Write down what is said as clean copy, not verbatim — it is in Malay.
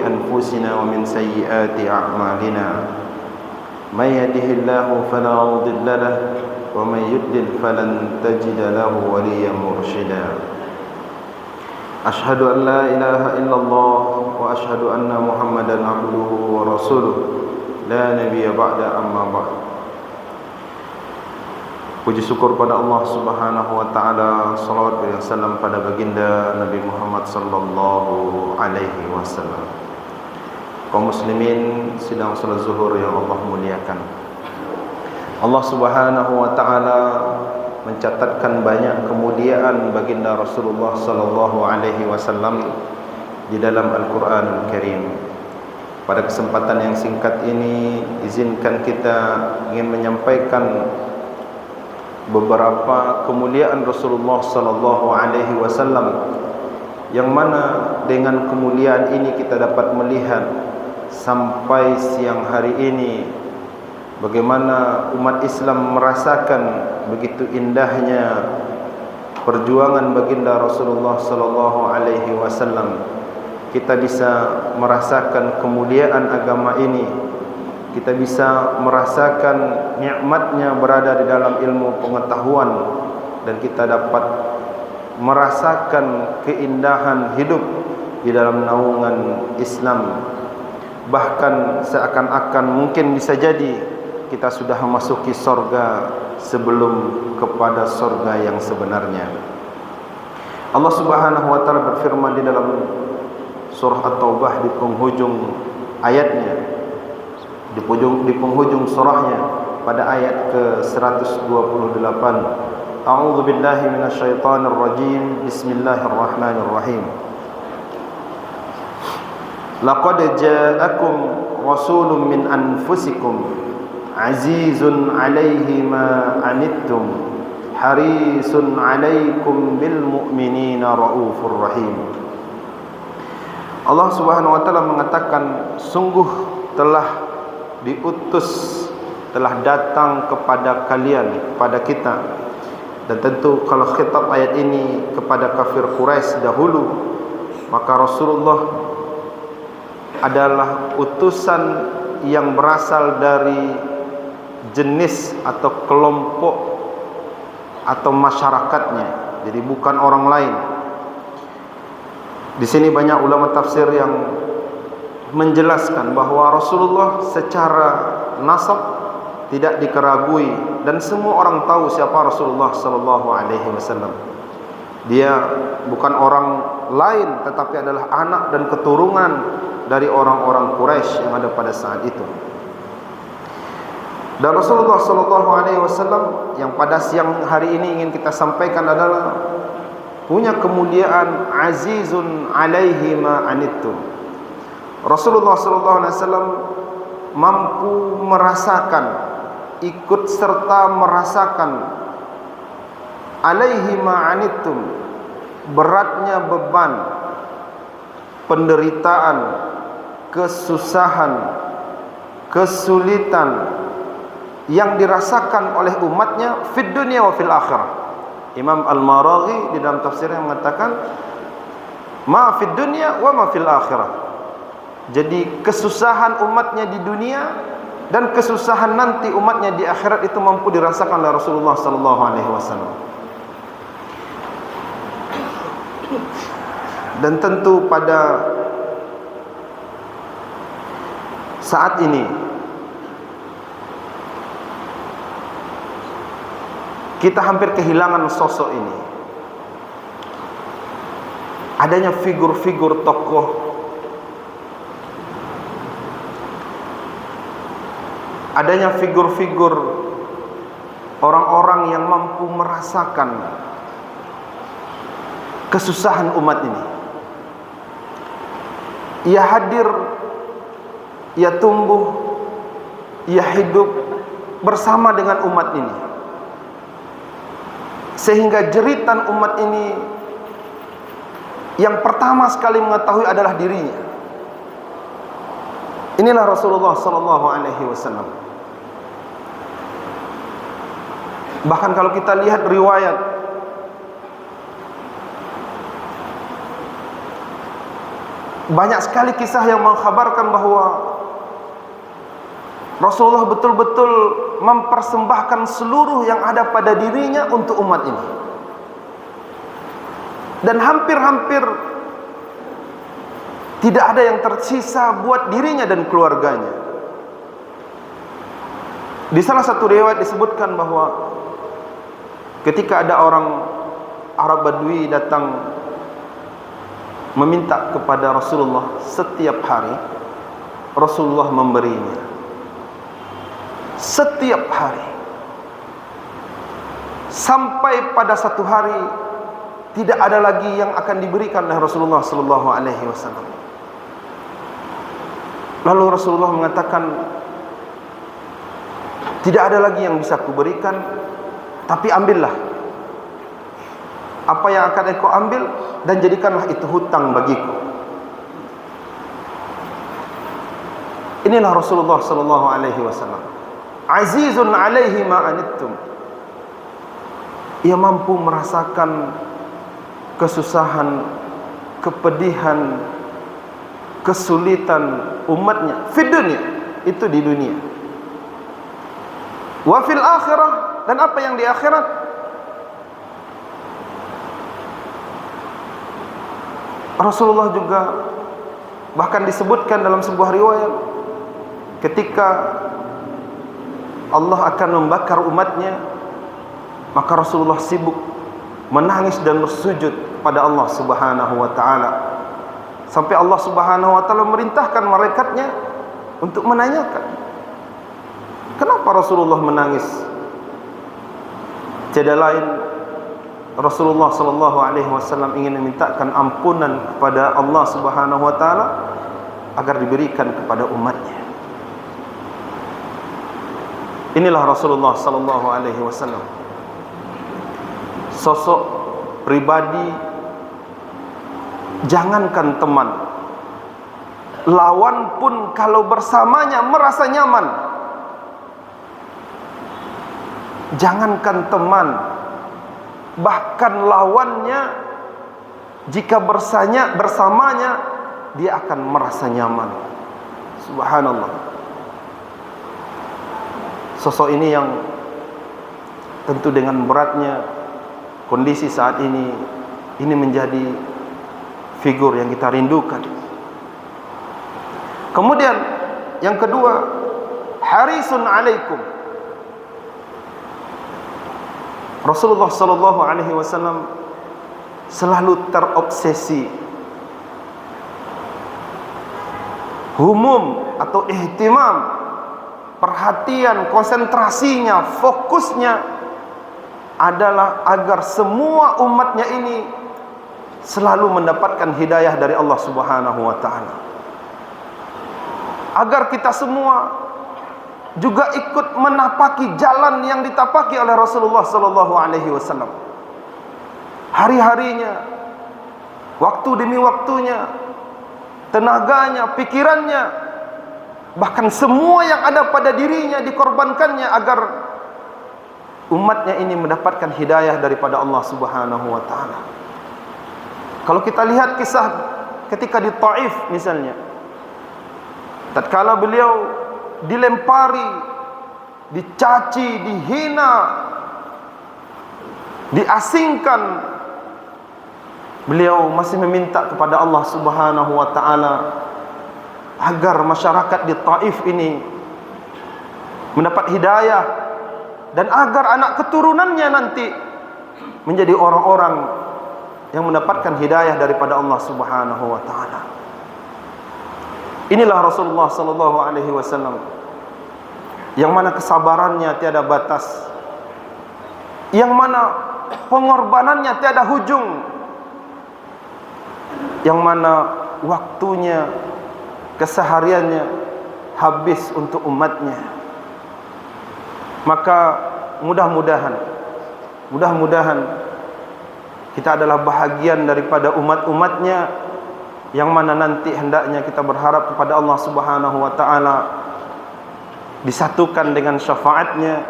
أنفسنا ومن سيئات أعمالنا من يهده الله فلا مضل له ومن يضلل فلن تجد له وليا مرشدا أشهد أن لا إله إلا الله وأشهد أن محمدا عبده ورسوله لا نبي بعد أما بعد. Puji syukur pada Allah Subhanahu wa taala, salawat dan salam pada baginda Nabi Muhammad sallallahu alaihi wasallam. Kaum muslimin sidang salat zuhur yang Allah muliakan. Allah Subhanahu wa taala mencatatkan banyak kemuliaan baginda Rasulullah sallallahu alaihi wasallam di dalam Al-Qur'anul Karim. Pada kesempatan yang singkat ini, izinkan kita ingin menyampaikan beberapa kemuliaan Rasulullah sallallahu alaihi wasallam, yang mana dengan kemuliaan ini kita dapat melihat sampai siang hari ini bagaimana umat Islam merasakan begitu indahnya perjuangan baginda Rasulullah sallallahu alaihi wasallam. Kita bisa merasakan kemuliaan agama ini. Kita bisa merasakan nikmatnya berada di dalam ilmu pengetahuan, dan kita dapat merasakan keindahan hidup di dalam naungan Islam. Bahkan seakan-akan mungkin bisa jadi kita sudah memasuki sorga sebelum kepada sorga yang sebenarnya. Allah Subhanahu wa taala berfirman di dalam surah At-Taubah di penghujung ayatnya, di penghujung surahnya pada ayat ke-128. A'udzu billahi minasyaitonir rajim. Bismillahirrahmanirrahim. Laqad ja'akum rasulun min anfusikum azizun 'alaihi ma 'anittum harisun 'alaikum bil mu'minina raufur rahim. Allah Subhanahu wa taala mengatakan, sungguh telah diutus, telah datang kepada kalian, kepada kita. Dan tentu kalau khitab ayat ini kepada kafir Quraisy dahulu, maka Rasulullah adalah utusan yang berasal dari jenis atau kelompok atau masyarakatnya, jadi bukan orang lain. Di sini banyak ulama tafsir yang menjelaskan bahwa Rasulullah secara nasab tidak dikeragui, dan semua orang tahu siapa Rasulullah sallallahu alaihi wasallam. Dia bukan orang lain, tetapi adalah anak dan keturunan dari orang-orang Quraisy yang ada pada saat itu. Dan Rasulullah sallallahu alaihi wasallam yang pada siang hari ini ingin kita sampaikan adalah punya kemuliaan azizun alaihi ma anittum. Rasulullah sallallahu alaihi wasallam mampu merasakan, ikut serta merasakan alaihi ma anittum, beratnya beban, penderitaan, kesusahan, kesulitan yang dirasakan oleh umatnya fid dunya wa fil akhirah. Imam Al-Maraghi di dalam tafsirnya mengatakan ma fid dunya wa ma fil akhirah. Jadi kesusahan umatnya di dunia dan kesusahan nanti umatnya di akhirat itu mampu dirasakan oleh Rasulullah sallallahu alaihi wasallam. Dan tentu pada saat ini kita hampir kehilangan sosok ini. Adanya figur-figur tokoh, adanya figur-figur orang-orang yang mampu merasakan kesusahan umat ini. Ia hadir, ia tumbuh, ia hidup bersama dengan umat ini, sehingga jeritan umat ini yang pertama sekali mengetahui adalah dirinya. Inilah Rasulullah sallallahu alaihi wasallam. Bahkan kalau kita lihat riwayat Banyak sekali kisah yang mengkhabarkan bahwa Rasulullah betul-betul mempersembahkan seluruh yang ada pada dirinya untuk umat ini. Dan hampir-hampir tidak ada yang tersisa buat dirinya dan keluarganya. Di salah satu riwayat disebutkan bahwa ketika ada orang Arab Badui datang meminta kepada Rasulullah setiap hari, Rasulullah memberinya. Setiap hari. Sampai pada satu hari tidak ada lagi yang akan diberikan oleh Rasulullah sallallahu alaihi wasallam. Lalu Rasulullah mengatakan, tidak ada lagi yang bisa kuberikan, tapi ambillah apa yang akan engkau ambil dan jadikanlah itu hutang bagiku. Inilah Rasulullah sallallahu alaihi wasallam. Azizun alaihi ma anittum. Ia mampu merasakan kesusahan, kepedihan, kesulitan umatnya di dunia, itu di dunia. Wa fil akhirah, dan apa yang di akhirat. Rasulullah juga bahkan disebutkan dalam sebuah riwayat, ketika Allah akan membakar umatnya, maka Rasulullah sibuk menangis dan bersujud kepada Allah Subhanahu wa taala, sampai Allah Subhanahu wa taala merintahkan malaikatnya untuk menanyakan, kenapa Rasulullah menangis? Tiada lain, Rasulullah sallallahu alaihi wasallam ingin memintakan ampunan kepada Allah Subhanahu wa taala agar diberikan kepada umatnya. Inilah Rasulullah sallallahu alaihi wasallam, sosok pribadi, jangankan teman, lawan pun kalau bersamanya merasa nyaman. Jangankan teman, bahkan lawannya, jika bersamanya dia akan merasa nyaman. Subhanallah. Sosok ini yang tentu dengan beratnya kondisi saat ini menjadi figur yang kita rindukan. Kemudian yang kedua, harisun alaikum. Rasulullah sallallahu alaihi wasallam selalu terobsesi, humum atau ihtimam, perhatian, konsentrasinya, fokusnya adalah agar semua umatnya ini selalu mendapatkan hidayah dari Allah Subhanahu wa taala. Agar kita semua juga ikut menapaki jalan yang ditapaki oleh Rasulullah sallallahu alaihi wasallam. Hari-harinya, waktu demi waktunya, tenaganya, pikirannya, bahkan semua yang ada pada dirinya dikorbankannya agar umatnya ini mendapatkan hidayah daripada Allah Subhanahu wa taala. Kalau kita lihat kisah ketika di Taif misalnya, tatkala beliau dilempari, dicaci, dihina, diasingkan, beliau masih meminta kepada Allah Subhanahu wa taala agar masyarakat di Taif ini mendapat hidayah, dan agar anak keturunannya nanti menjadi orang-orang yang mendapatkan hidayah daripada Allah Subhanahu wa taala. Inilah Rasulullah sallallahu alaihi wasallam yang mana kesabarannya tiada batas, yang mana pengorbanannya tiada hujung, yang mana waktunya, kesehariannya habis untuk umatnya. Maka mudah-mudahan kita adalah bahagian daripada umat-umatnya, yang mana nanti hendaknya kita berharap kepada Allah Subhanahu wa taala disatukan dengan syafaatnya.